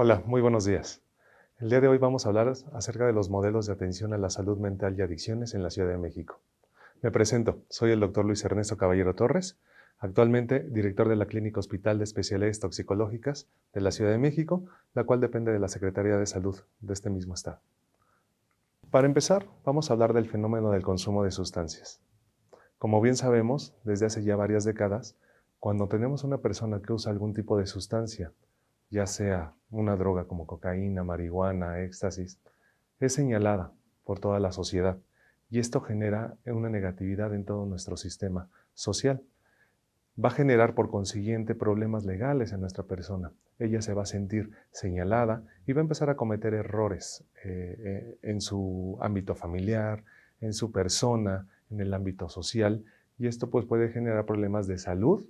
Hola, muy buenos días. El día de hoy vamos a hablar acerca de los modelos de atención a la salud mental y adicciones en la Ciudad de México. Me presento, soy el doctor Luis Ernesto Caballero Torres, actualmente director de la Clínica Hospital de Especialidades Toxicológicas de la Ciudad de México, la cual depende de la Secretaría de Salud de este mismo estado. Para empezar, vamos a hablar del fenómeno del consumo de sustancias. Como bien sabemos, desde hace ya varias décadas, cuando tenemos una persona que usa algún tipo de sustancia, ya sea una droga como cocaína, marihuana, éxtasis, es señalada por toda la sociedad y esto genera una negatividad en todo nuestro sistema social. Va a generar por consiguiente problemas legales en nuestra persona. Ella se va a sentir señalada y va a empezar a cometer errores en su ámbito familiar, en su persona, en el ámbito social, y esto pues puede generar problemas de salud,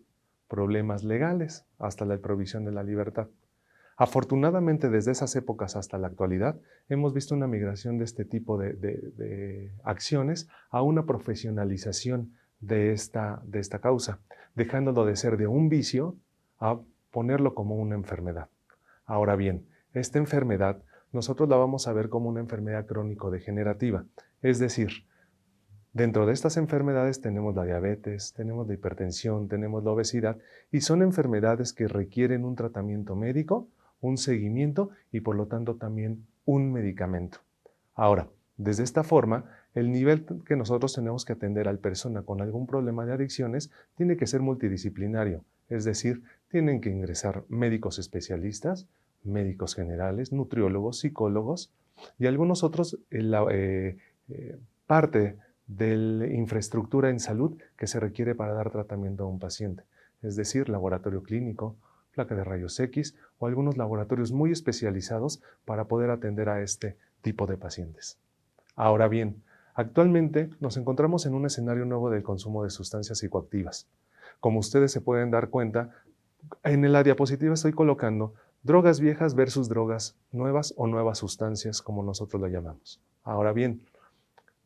problemas legales, hasta la provisión de la libertad. Afortunadamente, desde esas épocas hasta la actualidad, hemos visto una migración de este tipo de acciones a una profesionalización de esta causa, dejándolo de ser de un vicio a ponerlo como una enfermedad. Ahora bien, esta enfermedad nosotros la vamos a ver como una enfermedad crónico-degenerativa, es decir, dentro de estas enfermedades tenemos la diabetes, tenemos la hipertensión, tenemos la obesidad y son enfermedades que requieren un tratamiento médico, un seguimiento y por lo tanto también un medicamento. Ahora, desde esta forma, el nivel que nosotros tenemos que atender al persona con algún problema de adicciones tiene que ser multidisciplinario, es decir, tienen que ingresar médicos especialistas, médicos generales, nutriólogos, psicólogos y algunos otros parte de la infraestructura en salud que se requiere para dar tratamiento a un paciente, es decir, laboratorio clínico, placa de rayos X o algunos laboratorios muy especializados para poder atender a este tipo de pacientes. Ahora bien, actualmente nos encontramos en un escenario nuevo del consumo de sustancias psicoactivas. Como ustedes se pueden dar cuenta, en la diapositiva estoy colocando drogas viejas versus drogas nuevas o nuevas sustancias, como nosotros lo llamamos. Ahora bien,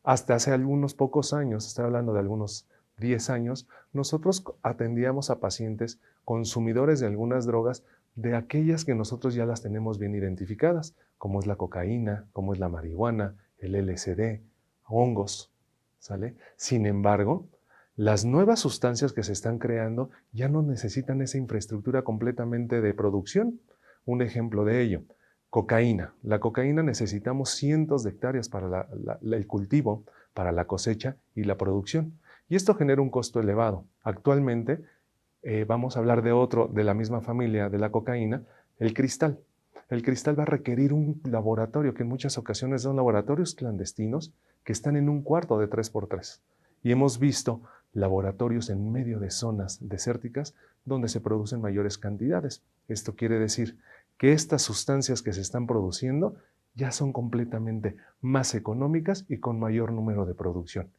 hasta hace algunos pocos años, estoy hablando de algunos 10 años, nosotros atendíamos a pacientes consumidores de algunas drogas, de aquellas que nosotros ya las tenemos bien identificadas, como es la cocaína, como es la marihuana, el LSD, hongos, ¿sale? Sin embargo, las nuevas sustancias que se están creando ya no necesitan esa infraestructura completamente de producción. Un ejemplo de ello, cocaína. La cocaína necesitamos cientos de hectáreas para el cultivo, para la cosecha y la producción. Y esto genera un costo elevado. Actualmente vamos a hablar de otro, de la misma familia de la cocaína, el cristal. El cristal va a requerir un laboratorio que en muchas ocasiones son laboratorios clandestinos que están en un cuarto de 3x3. Y hemos visto laboratorios en medio de zonas desérticas donde se producen mayores cantidades. Esto quiere decir que estas sustancias que se están produciendo ya son completamente más económicas y con mayor número de producción.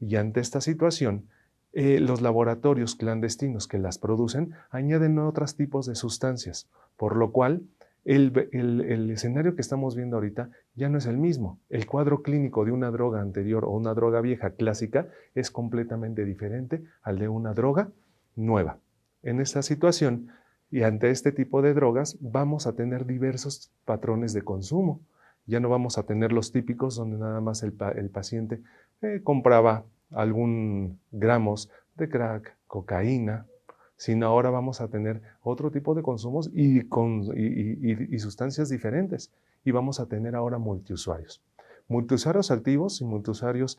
Y ante esta situación, los laboratorios clandestinos que las producen añaden otros tipos de sustancias, por lo cual el escenario que estamos viendo ahorita ya no es el mismo. El cuadro clínico de una droga anterior o una droga vieja clásica es completamente diferente al de una droga nueva. En esta situación y ante este tipo de drogas vamos a tener diversos patrones de consumo. Ya no vamos a tener los típicos donde nada más el paciente compraba algún gramos de crack, cocaína, sino ahora vamos a tener otro tipo de consumos y sustancias diferentes. Y vamos a tener ahora multiusuarios. Multiusuarios activos y multiusuarios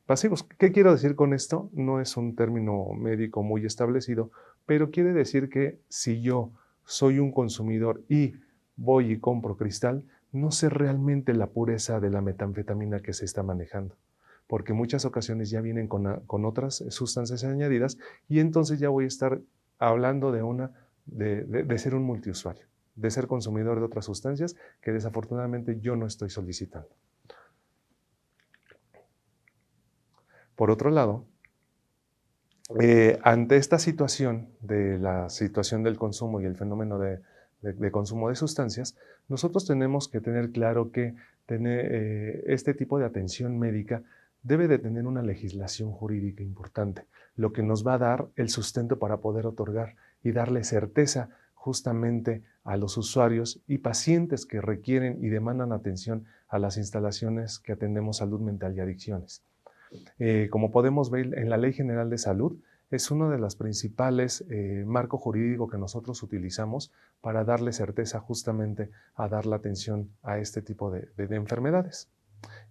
pasivos. ¿Qué quiero decir con esto? No es un término médico muy establecido, pero quiere decir que si yo soy un consumidor y voy y compro cristal, no sé realmente la pureza de la metanfetamina que se está manejando, porque en muchas ocasiones ya vienen con otras sustancias añadidas y entonces ya voy a estar hablando de ser un multiusuario, de ser consumidor de otras sustancias que desafortunadamente yo no estoy solicitando. Por otro lado, ante esta situación de la situación del consumo y el fenómeno de consumo de sustancias, nosotros tenemos que tener claro que este tipo de atención médica debe de tener una legislación jurídica importante, lo que nos va a dar el sustento para poder otorgar y darle certeza justamente a los usuarios y pacientes que requieren y demandan atención a las instalaciones que atendemos salud mental y adicciones. Como podemos ver en la Ley General de Salud, es uno de los principales marcos jurídicos que nosotros utilizamos para darle certeza justamente a dar la atención a este tipo de enfermedades.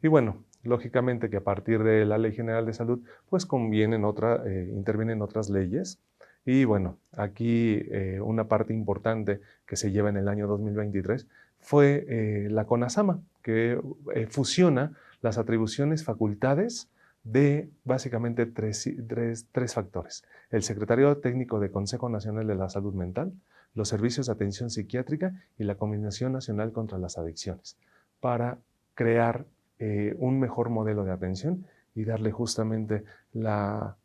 Y bueno, lógicamente que a partir de la Ley General de Salud, pues intervienen otras leyes. Y bueno, aquí una parte importante que se lleva en el año 2023 fue la CONASAMA, que fusiona las atribuciones, facultades de básicamente tres factores: el Secretariado Técnico de Consejo Nacional de la Salud Mental, los servicios de atención psiquiátrica y la Coordinación Nacional contra las Adicciones, para crear un mejor modelo de atención y darle justamente la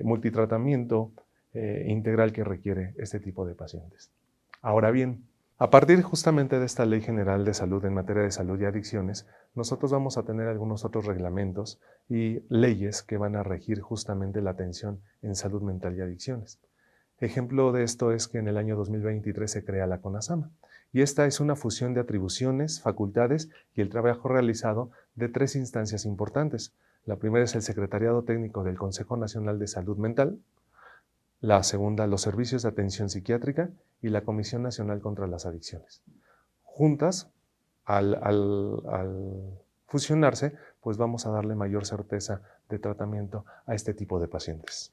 multitratamiento integral que requiere este tipo de pacientes. Ahora bien, a partir justamente de esta Ley General de Salud en materia de salud y adicciones, nosotros vamos a tener algunos otros reglamentos y leyes que van a regir justamente la atención en salud mental y adicciones. Ejemplo de esto es que en el año 2023 se crea la CONASAMA, y esta es una fusión de atribuciones, facultades y el trabajo realizado de tres instancias importantes. La primera es el Secretariado Técnico del Consejo Nacional de Salud Mental, la segunda, los servicios de atención psiquiátrica, y la Comisión Nacional contra las Adicciones. Juntas, al fusionarse, pues vamos a darle mayor certeza de tratamiento a este tipo de pacientes.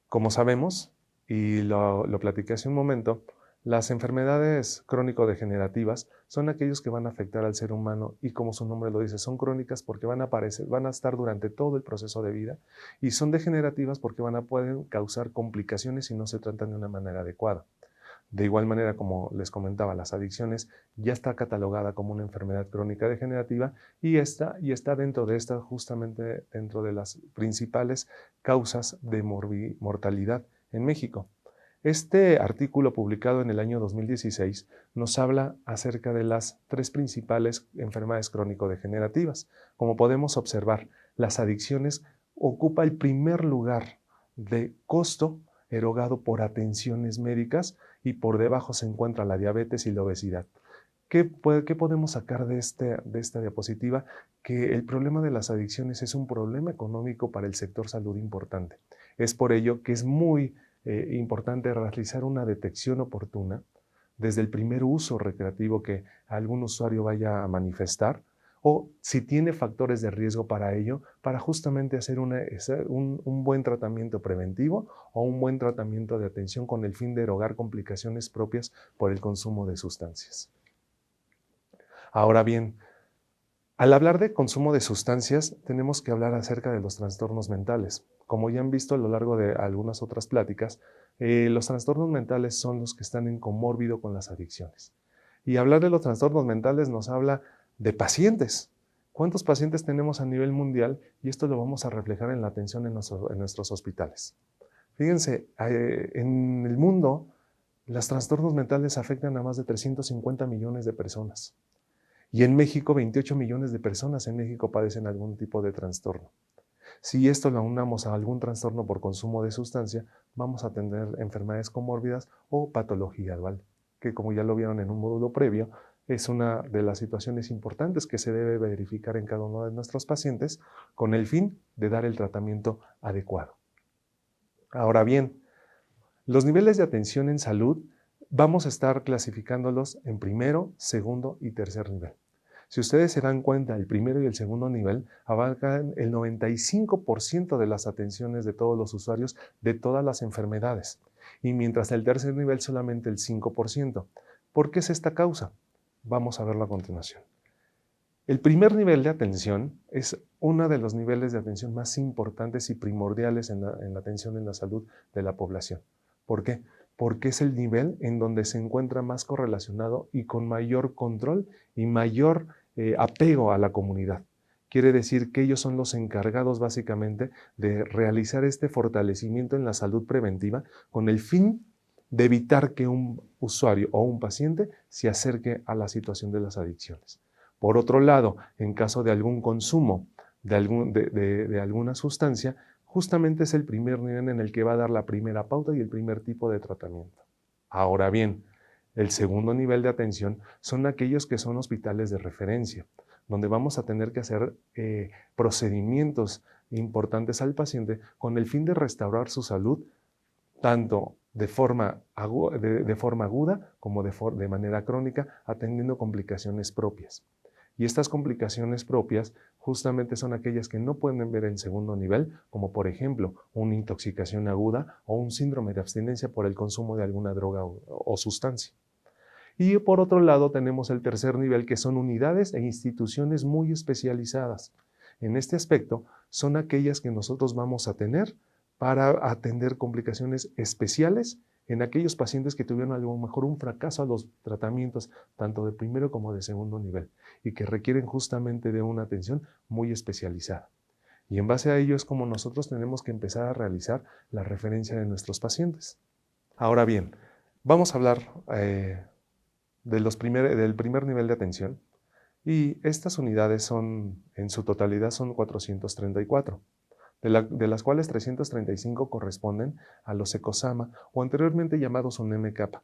Como sabemos, y lo platiqué hace un momento, las enfermedades crónico-degenerativas son aquellos que van a afectar al ser humano y, como su nombre lo dice, son crónicas porque van a estar durante todo el proceso de vida, y son degenerativas porque pueden causar complicaciones si no se tratan de una manera adecuada. De igual manera, como les comentaba, las adicciones ya está catalogada como una enfermedad crónica degenerativa y está justamente dentro de las principales causas de mortalidad en México. Este artículo, publicado en el año 2016, nos habla acerca de las tres principales enfermedades crónico-degenerativas. Como podemos observar, las adicciones ocupan el primer lugar de costo erogado por atenciones médicas, y por debajo se encuentra la diabetes y la obesidad. ¿Qué podemos sacar de esta diapositiva? Que el problema de las adicciones es un problema económico para el sector salud importante. Es por ello que es muy importante realizar una detección oportuna desde el primer uso recreativo que algún usuario vaya a manifestar, o si tiene factores de riesgo para ello, para justamente hacer un buen tratamiento preventivo o un buen tratamiento de atención con el fin de erogar complicaciones propias por el consumo de sustancias. Ahora bien, al hablar de consumo de sustancias, tenemos que hablar acerca de los trastornos mentales. Como ya han visto a lo largo de algunas otras pláticas, los trastornos mentales son los que están en comórbido con las adicciones. Y hablar de los trastornos mentales nos habla de pacientes. ¿Cuántos pacientes tenemos a nivel mundial? Y esto lo vamos a reflejar en la atención en nuestros hospitales. Fíjense, en el mundo, los trastornos mentales afectan a más de 350 millones de personas. Y en México, 28 millones de personas en México padecen algún tipo de trastorno. Si esto lo unamos a algún trastorno por consumo de sustancia, vamos a tener enfermedades comórbidas o patología dual, que, como ya lo vieron en un módulo previo, es una de las situaciones importantes que se debe verificar en cada uno de nuestros pacientes con el fin de dar el tratamiento adecuado. Ahora bien, los niveles de atención en salud vamos a estar clasificándolos en primero, segundo y tercer nivel. Si ustedes se dan cuenta, el primero y el segundo nivel abarcan el 95% de las atenciones de todos los usuarios de todas las enfermedades, y mientras el tercer nivel solamente el 5%. ¿Por qué es esta causa? Vamos a verlo a continuación. El primer nivel de atención es uno de los niveles de atención más importantes y primordiales en la atención en la salud de la población. ¿Por qué? Porque es el nivel en donde se encuentra más correlacionado y con mayor control y mayor apego a la comunidad. Quiere decir que ellos son los encargados básicamente de realizar este fortalecimiento en la salud preventiva con el fin de evitar que un usuario o un paciente se acerque a la situación de las adicciones. Por otro lado, en caso de algún consumo de alguna sustancia, justamente es el primer nivel en el que va a dar la primera pauta y el primer tipo de tratamiento. Ahora bien, el segundo nivel de atención son aquellos que son hospitales de referencia, donde vamos a tener que hacer procedimientos importantes al paciente con el fin de restaurar su salud, tanto de forma aguda como de manera crónica, atendiendo complicaciones propias. Y estas complicaciones propias justamente son aquellas que no pueden ver en segundo nivel, como por ejemplo una intoxicación aguda o un síndrome de abstinencia por el consumo de alguna droga o sustancia. Y por otro lado tenemos el tercer nivel, que son unidades e instituciones muy especializadas. En este aspecto son aquellas que nosotros vamos a tener para atender complicaciones especiales en aquellos pacientes que tuvieron a lo mejor un fracaso a los tratamientos, tanto de primero como de segundo nivel, y que requieren justamente de una atención muy especializada. Y en base a ello es como nosotros tenemos que empezar a realizar la referencia de nuestros pacientes. Ahora bien, vamos a hablar del primer nivel de atención, y estas unidades son, en su totalidad son 434. De las cuales 335 corresponden a los ECOSAMA, o anteriormente llamados UNEM-CAPA,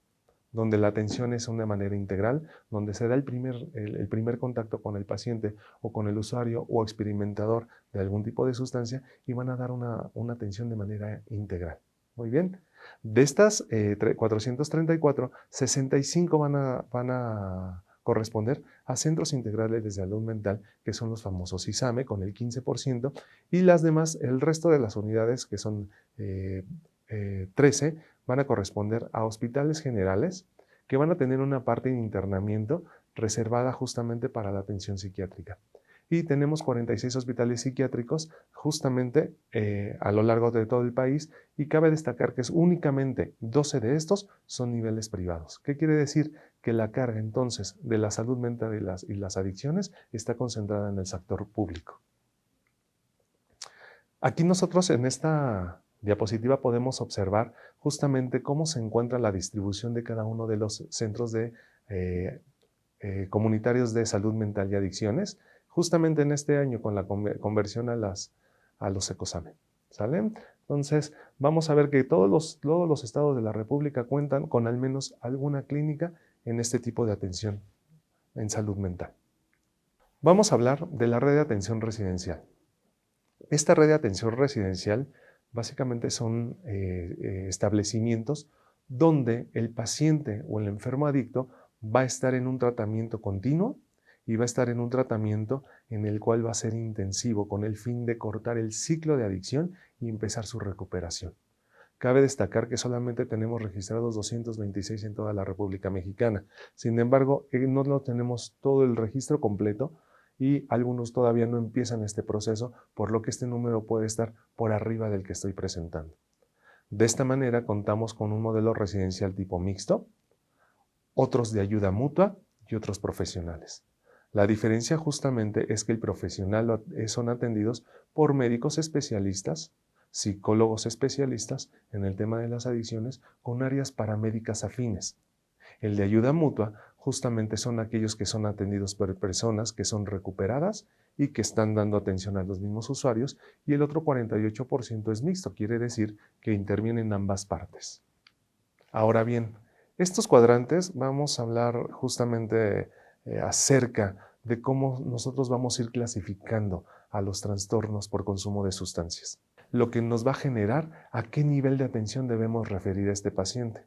donde la atención es una manera integral, donde se da el primer contacto con el paciente o con el usuario o experimentador de algún tipo de sustancia, y van a dar una atención de manera integral. Muy bien. De estas 434, 65 van a corresponder a centros integrales de salud mental, que son los famosos ISAME, con el 15%, y las demás, el resto de las unidades, que son 13, van a corresponder a hospitales generales, que van a tener una parte de internamiento reservada justamente para la atención psiquiátrica. Y tenemos 46 hospitales psiquiátricos justamente a lo largo de todo el país, y cabe destacar que únicamente 12 de estos son niveles privados. ¿Qué quiere decir? Que la carga entonces de la salud mental y las adicciones está concentrada en el sector público. Aquí nosotros en esta diapositiva podemos observar justamente cómo se encuentra la distribución de cada uno de los centros comunitarios de salud mental y adicciones, justamente en este año con la conversión a los ECOSAME. ¿Sale? Entonces, vamos a ver que todos los estados de la República cuentan con al menos alguna clínica en este tipo de atención en salud mental. Vamos a hablar de la red de atención residencial. Esta red de atención residencial básicamente son establecimientos donde el paciente o el enfermo adicto va a estar en un tratamiento continuo, y va a estar en un tratamiento en el cual va a ser intensivo, con el fin de cortar el ciclo de adicción y empezar su recuperación. Cabe destacar que solamente tenemos registrados 226 en toda la República Mexicana. Sin embargo, no lo tenemos todo el registro completo, y algunos todavía no empiezan este proceso, por lo que este número puede estar por arriba del que estoy presentando. De esta manera contamos con un modelo residencial tipo mixto, otros de ayuda mutua y otros profesionales. La diferencia justamente es que el profesional son atendidos por médicos especialistas, psicólogos especialistas en el tema de las adicciones, con áreas paramédicas afines. El de ayuda mutua justamente son aquellos que son atendidos por personas que son recuperadas y que están dando atención a los mismos usuarios, y el otro 48% es mixto, quiere decir que intervienen ambas partes. Ahora bien, estos cuadrantes vamos a hablar justamente acerca de cómo nosotros vamos a ir clasificando a los trastornos por consumo de sustancias, lo que nos va a generar a qué nivel de atención debemos referir a este paciente.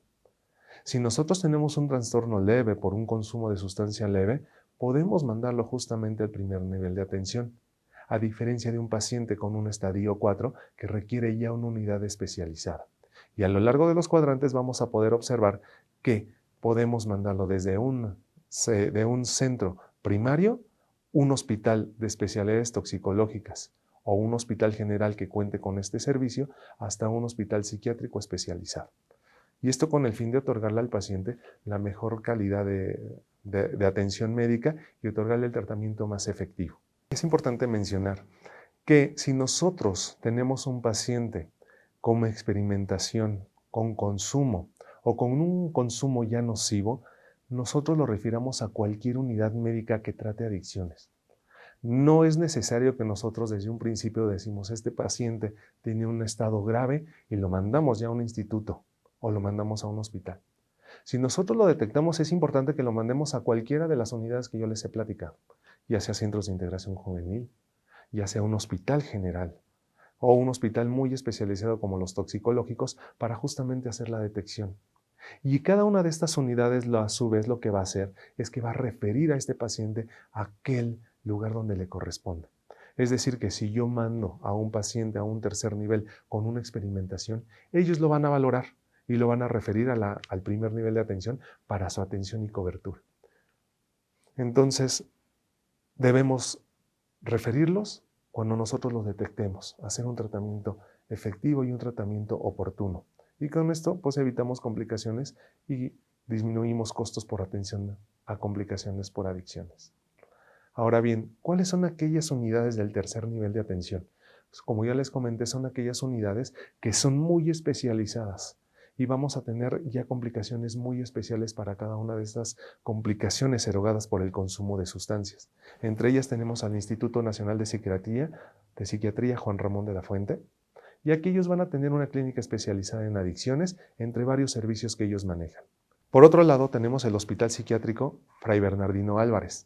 Si nosotros tenemos un trastorno leve por un consumo de sustancia leve, podemos mandarlo justamente al primer nivel de atención, a diferencia de un paciente con un estadio 4 que requiere ya una unidad especializada. Y a lo largo de los cuadrantes vamos a poder observar que podemos mandarlo desde de un centro primario, un hospital de especialidades toxicológicas o un hospital general que cuente con este servicio, hasta un hospital psiquiátrico especializado. Y esto con el fin de otorgarle al paciente la mejor calidad de atención médica y otorgarle el tratamiento más efectivo. Es importante mencionar que si nosotros tenemos un paciente con experimentación, con consumo o con un consumo ya nocivo, nosotros lo refiramos a cualquier unidad médica que trate adicciones. No es necesario que nosotros desde un principio decimos, este paciente tiene un estado grave y lo mandamos ya a un instituto o lo mandamos a un hospital. Si nosotros lo detectamos, es importante que lo mandemos a cualquiera de las unidades que yo les he platicado, ya sea centros de integración juvenil, ya sea un hospital general o un hospital muy especializado como los toxicológicos para justamente hacer la detección. Y cada una de estas unidades, a su vez, lo que va a hacer es que va a referir a este paciente a aquel lugar donde le corresponda. Es decir, que si yo mando a un paciente a un tercer nivel con una experimentación, ellos lo van a valorar y lo van a referir al primer nivel de atención para su atención y cobertura. Entonces, debemos referirlos cuando nosotros los detectemos, hacer un tratamiento efectivo y un tratamiento oportuno. Y con esto, pues evitamos complicaciones y disminuimos costos por atención a complicaciones por adicciones. Ahora bien, ¿cuáles son aquellas unidades del tercer nivel de atención? Pues como ya les comenté, son aquellas unidades que son muy especializadas y vamos a tener ya complicaciones muy especiales para cada una de estas complicaciones erogadas por el consumo de sustancias. Entre ellas tenemos al Instituto Nacional de Psiquiatría Juan Ramón de la Fuente, y aquí ellos van a tener una clínica especializada en adicciones entre varios servicios que ellos manejan. Por otro lado, tenemos el Hospital Psiquiátrico Fray Bernardino Álvarez.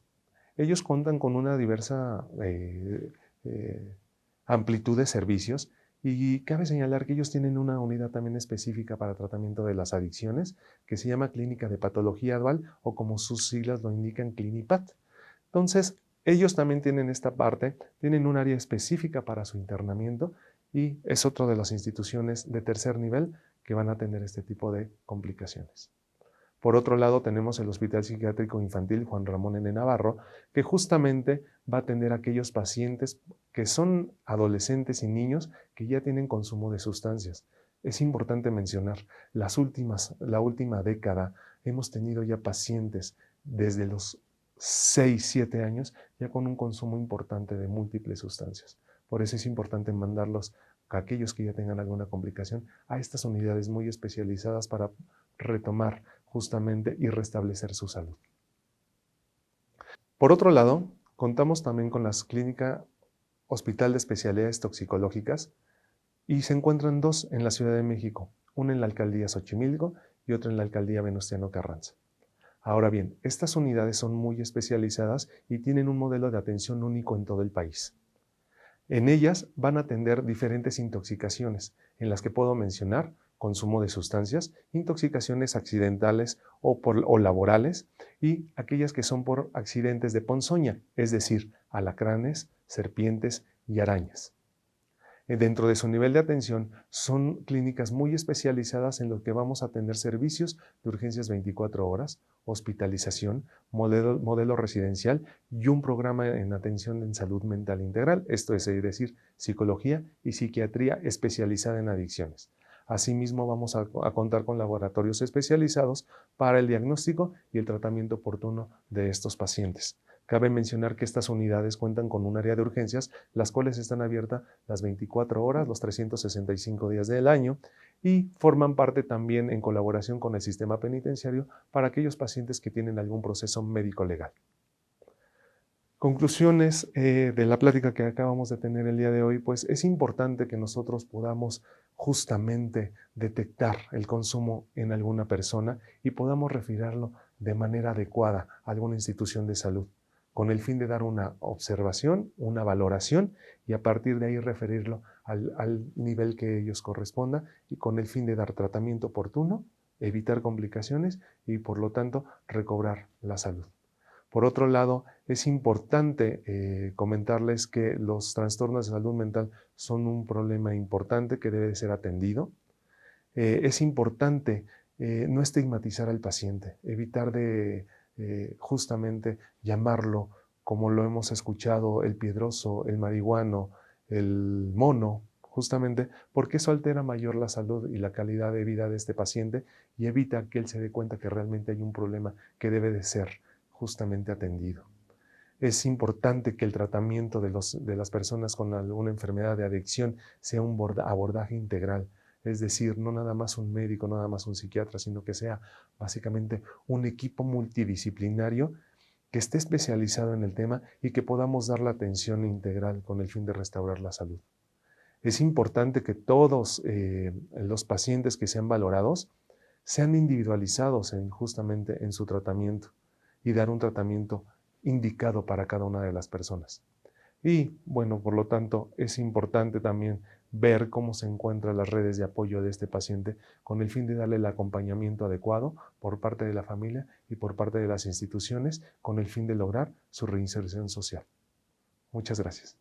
Ellos cuentan con una diversa amplitud de servicios y cabe señalar que ellos tienen una unidad también específica para tratamiento de las adicciones que se llama Clínica de Patología Dual o como sus siglas lo indican, Clinipat. Entonces, ellos también tienen esta parte, tienen un área específica para su internamiento y es otra de las instituciones de tercer nivel que van a tener este tipo de complicaciones. Por otro lado, tenemos el Hospital Psiquiátrico Infantil Juan Ramón N. Navarro, que justamente va a atender a aquellos pacientes que son adolescentes y niños que ya tienen consumo de sustancias. Es importante mencionar, la última década hemos tenido ya pacientes desde los 6, 7 años ya con un consumo importante de múltiples sustancias. Por eso es importante mandarlos a aquellos que ya tengan alguna complicación a estas unidades muy especializadas para retomar justamente y restablecer su salud. Por otro lado, contamos también con las clínicas Hospital de Especialidades Toxicológicas y se encuentran dos en la Ciudad de México, una en la Alcaldía Xochimilco y otra en la Alcaldía Venustiano Carranza. Ahora bien, estas unidades son muy especializadas y tienen un modelo de atención único en todo el país. En ellas van a atender diferentes intoxicaciones, en las que puedo mencionar consumo de sustancias, intoxicaciones accidentales o laborales y aquellas que son por accidentes de ponzoña, es decir, alacranes, serpientes y arañas. Dentro de su nivel de atención son clínicas muy especializadas en lo que vamos a tener servicios de urgencias 24 horas, hospitalización, modelo residencial y un programa en atención en salud mental integral, esto es decir, psicología y psiquiatría especializada en adicciones. Asimismo, vamos a contar con laboratorios especializados para el diagnóstico y el tratamiento oportuno de estos pacientes. Cabe mencionar que estas unidades cuentan con un área de urgencias, las cuales están abiertas las 24 horas, los 365 días del año, y forman parte también en colaboración con el sistema penitenciario para aquellos pacientes que tienen algún proceso médico-legal. Conclusiones de la plática que acabamos de tener el día de hoy, pues es importante que nosotros podamos justamente detectar el consumo en alguna persona y podamos referirlo de manera adecuada a alguna institución de salud, con el fin de dar una observación, una valoración y a partir de ahí referirlo al nivel que ellos corresponda y con el fin de dar tratamiento oportuno, evitar complicaciones y por lo tanto recobrar la salud. Por otro lado, es importante comentarles que los trastornos de salud mental son un problema importante que debe de ser atendido. Es importante no estigmatizar al paciente, evitar de justamente llamarlo como lo hemos escuchado, el piedroso, el marihuano, el mono, justamente porque eso altera mayor la salud y la calidad de vida de este paciente y evita que él se dé cuenta que realmente hay un problema que debe de ser justamente atendido. Es importante que el tratamiento de las personas con alguna enfermedad de adicción sea un abordaje integral, es decir, no nada más un médico, no nada más un psiquiatra, sino que sea básicamente un equipo multidisciplinario que esté especializado en el tema y que podamos dar la atención integral con el fin de restaurar la salud. Es importante que todos los pacientes que sean valorados sean individualizados justamente en su tratamiento y dar un tratamiento indicado para cada una de las personas. Y bueno, por lo tanto, es importante también ver cómo se encuentran las redes de apoyo de este paciente con el fin de darle el acompañamiento adecuado por parte de la familia y por parte de las instituciones con el fin de lograr su reinserción social. Muchas gracias.